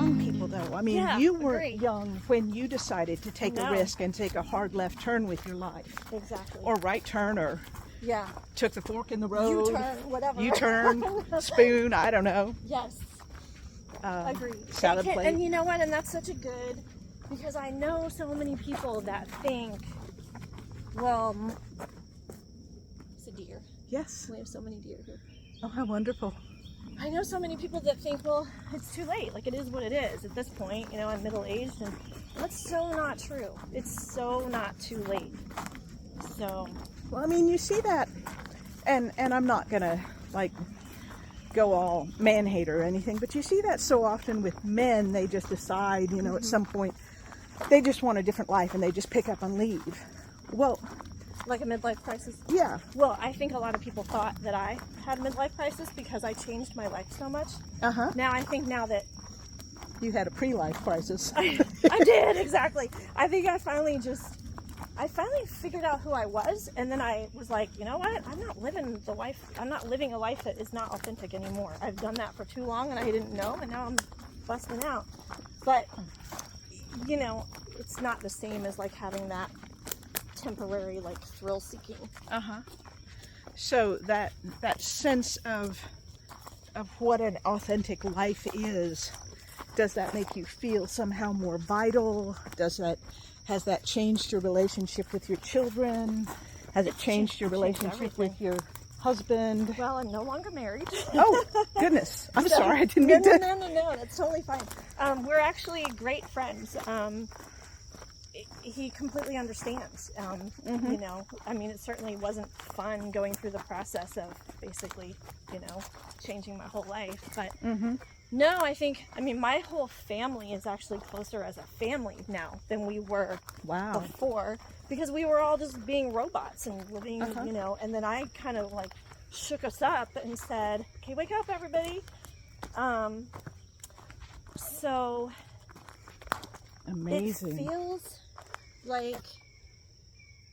young people, though. I mean, Yeah, you weren't agree. young when you decided to take a No. risk and take a hard left turn with your life. Exactly. Or right turn, or yeah. took the fork in the road. U-turn, whatever. U-turn, spoon, I don't know. Yes. Agreed. Salad plate. And you know what? And that's such a good, because I know so many people that think, well, it's a deer. Yes. We have so many deer here. Oh, how wonderful. I know so many people that think, well, it's too late. Like, it is what it is at this point. You know, I'm middle-aged, and that's so not true. It's so not too late. So. Well, I mean, you see that, and I'm not gonna like go all man hater or anything, but you see that so often with men. They just decide, you know, at some point they just want a different life and they just pick up and leave. Well, Like a midlife crisis? yeah. Well, I think a lot of people thought that I had a midlife crisis because I changed my life so much. Now I think now that You had a pre-life crisis. I did, exactly. I think I finally figured out who I was, and then I was like, you know what? I'm not living a life that is not authentic anymore. I've done that for too long and I didn't know, and now I'm busting out. But, you know, it's not the same as like having that temporary like thrill seeking. So that sense of what an authentic life is, does that make you feel somehow more vital? Has that changed your relationship with your children? Has it changed your relationship with your husband? Well, I'm no longer married. Oh, goodness. I'm sorry. I didn't mean to. No, that's totally fine. We're actually great friends. He completely understands. You know, I mean, it certainly wasn't fun going through the process of basically, you know, changing my whole life. But no, I mean, my whole family is actually closer as a family now than we were before, because we were all just being robots and living, you know, and then I kind of like shook us up and said, okay, wake up, everybody. So Amazing.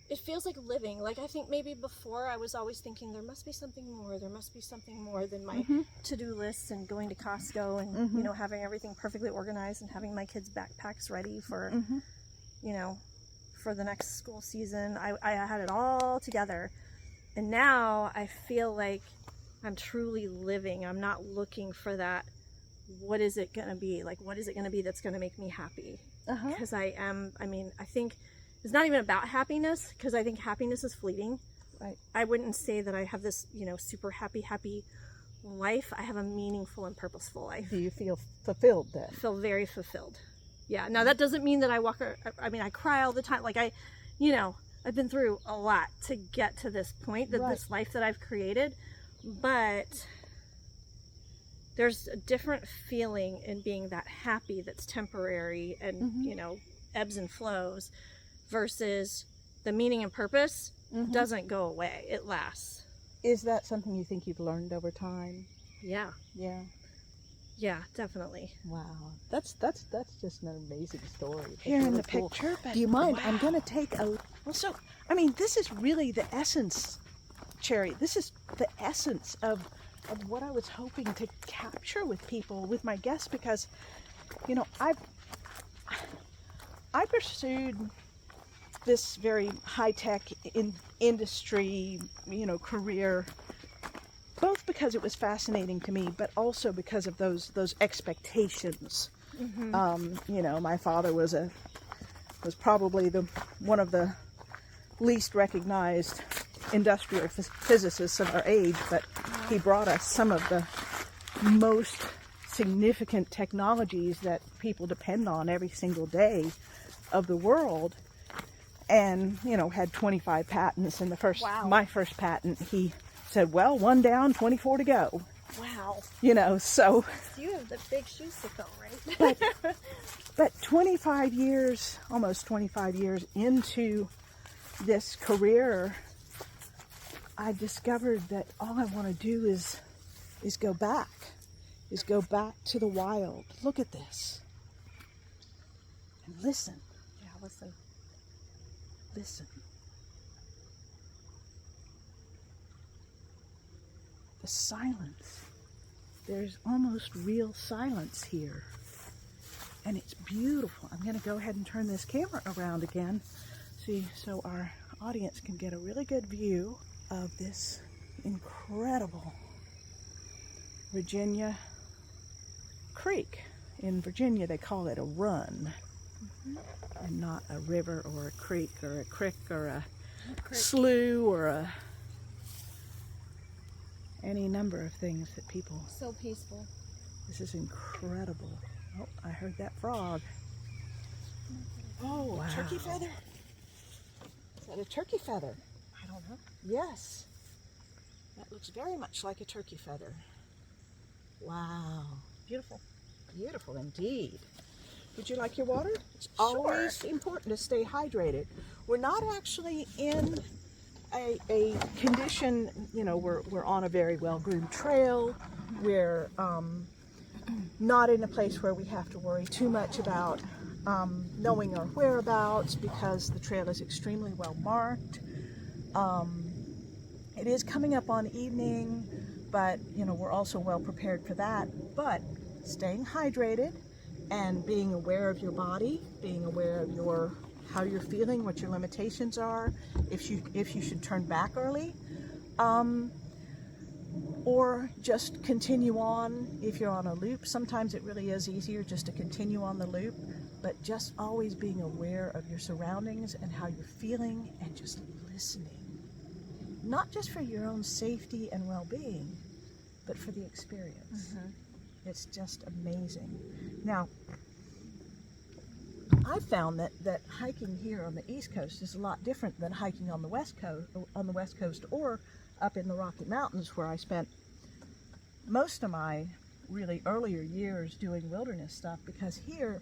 It feels like living. Like, I think maybe before I was always thinking there must be something more than my to-do lists and going to Costco and you know, having everything perfectly organized and having my kids' backpacks ready for you know, for the next school season. I had it all together, and now I feel like I'm truly living. I'm not looking for that, what is it gonna be, like, what is it gonna be that's gonna make me happy? Because I think it's not even about happiness, because I think happiness is fleeting. Right. I wouldn't say that I have this, you know, super happy life. I have a meaningful and purposeful life. Do you feel fulfilled then? I feel very fulfilled. Yeah. Now that doesn't mean that I cry all the time. Like, you know, I've been through a lot to get to this point, this life that I've created, but there's a different feeling in being that happy that's temporary and, you know, ebbs and flows, versus the meaning and purpose doesn't go away. It lasts. Is that something you think you've learned over time? Yeah. Yeah. Yeah, definitely. Wow. That's just an amazing story. That's Here in really the cool. picture, but Do you mind? wow. I'm going to take a... Well, so, I mean, this is really the essence, Cherry. This is the essence of what I was hoping to capture with people, with my guests, because, you know, I pursued this very high-tech industry, you know, career, both because it was fascinating to me, but also because of those expectations. You know, my father was probably one of the least recognized industrial physicists of our age, but he brought us some of the most significant technologies that people depend on every single day of the world. And, you know, had 25 patents. And my first patent, he said, well, one down, 24 to go. Wow. You know, so. You have the big shoes to fill, right? But 25 years, almost 25 years into this career, I discovered that all I want to do is go back to the wild. Look at this. And listen. Yeah, listen. Listen. The silence. There's almost real silence here. And it's beautiful. I'm going to go ahead and turn this camera around again, so our audience can get a really good view of this incredible Virginia creek. In Virginia, they call it a run, and not a river or a creek or a crick or a slough or any number of things that people. So peaceful. This is incredible. Oh, I heard that frog. Oh, wow. Turkey feather? Is that a turkey feather? I don't know. Yes. That looks very much like a turkey feather. Wow. Beautiful. Beautiful indeed. Would you like your water? It's always important to stay hydrated. We're not actually in a condition, you know, we're on a very well-groomed trail. We're not in a place where we have to worry too much about knowing our whereabouts, because the trail is extremely well marked. It is coming up on evening, but you know, we're also well prepared for that. But staying hydrated and being aware of your body, being aware of how you're feeling, what your limitations are, if you should turn back early, or just continue on if you're on a loop. Sometimes it really is easier just to continue on the loop, but just always being aware of your surroundings and how you're feeling, and just listening, not just for your own safety and well-being, but for the experience. It's just amazing. Now, I've found that hiking here on the East Coast is a lot different than hiking on the West Coast, or up in the Rocky Mountains, where I spent most of my really earlier years doing wilderness stuff. Because here,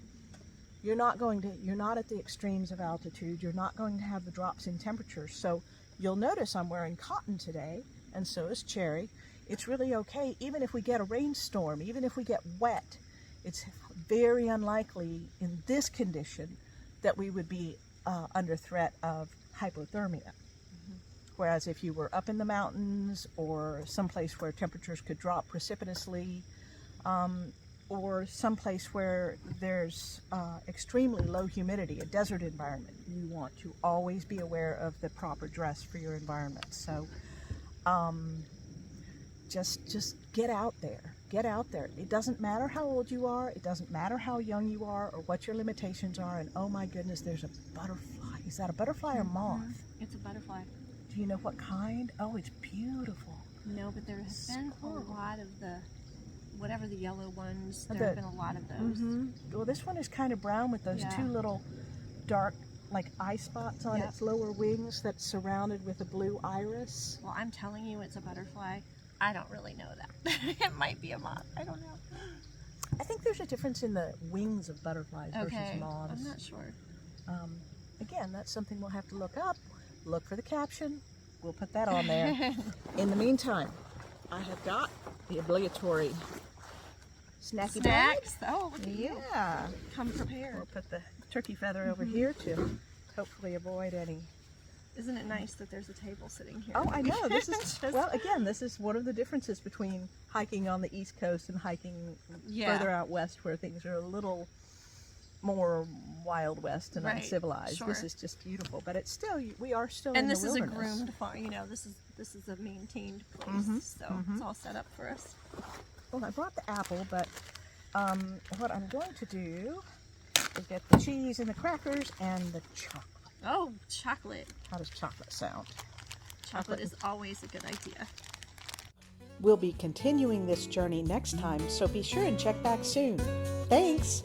you're not at the extremes of altitude. You're not going to have the drops in temperature. So you'll notice I'm wearing cotton today, and so is Cherry. It's really okay, even if we get a rainstorm, even if we get wet. It's very unlikely in this condition that we would be under threat of hypothermia. Whereas if you were up in the mountains, or someplace where temperatures could drop precipitously, or someplace where there's extremely low humidity, a desert environment, you want to always be aware of the proper dress for your environment. So just get out there. Get out there. It doesn't matter how old you are. It doesn't matter how young you are or what your limitations are. And oh my goodness, there's a butterfly. Is that a butterfly or moth? It's a butterfly. Do you know what kind? Oh, it's beautiful. No, but there has been a lot of whatever the yellow ones, there have been a lot of those. Well, this one is kind of brown with those two little dark, like eye spots on its lower wings, that's surrounded with a blue iris. Well, I'm telling you, it's a butterfly. I don't really know that. It might be a moth. I don't know. I think there's a difference in the wings of butterflies versus moths. I'm not sure. Again, that's something we'll have to look up. Look for the caption. We'll put that on there. In the meantime, I have got the obligatory snacky Snacks? Oh, look at you. Yeah. Come prepared. We'll put the turkey feather over here to hopefully avoid any. Isn't it nice that there's a table sitting here? Oh, I know. This is, well, again, this is one of the differences between hiking on the East Coast and hiking further out west, where things are a little more Wild West and uncivilized. Sure. This is just beautiful, but it's still, we are still in the wilderness. And this is a groomed farm. You know, this is a maintained place, so it's all set up for us. Well, I brought the apple, but what I'm going to do is get the cheese and the crackers and the chocolate. Oh, chocolate. How does chocolate sound? Chocolate is always a good idea. We'll be continuing this journey next time, so be sure and check back soon. Thanks!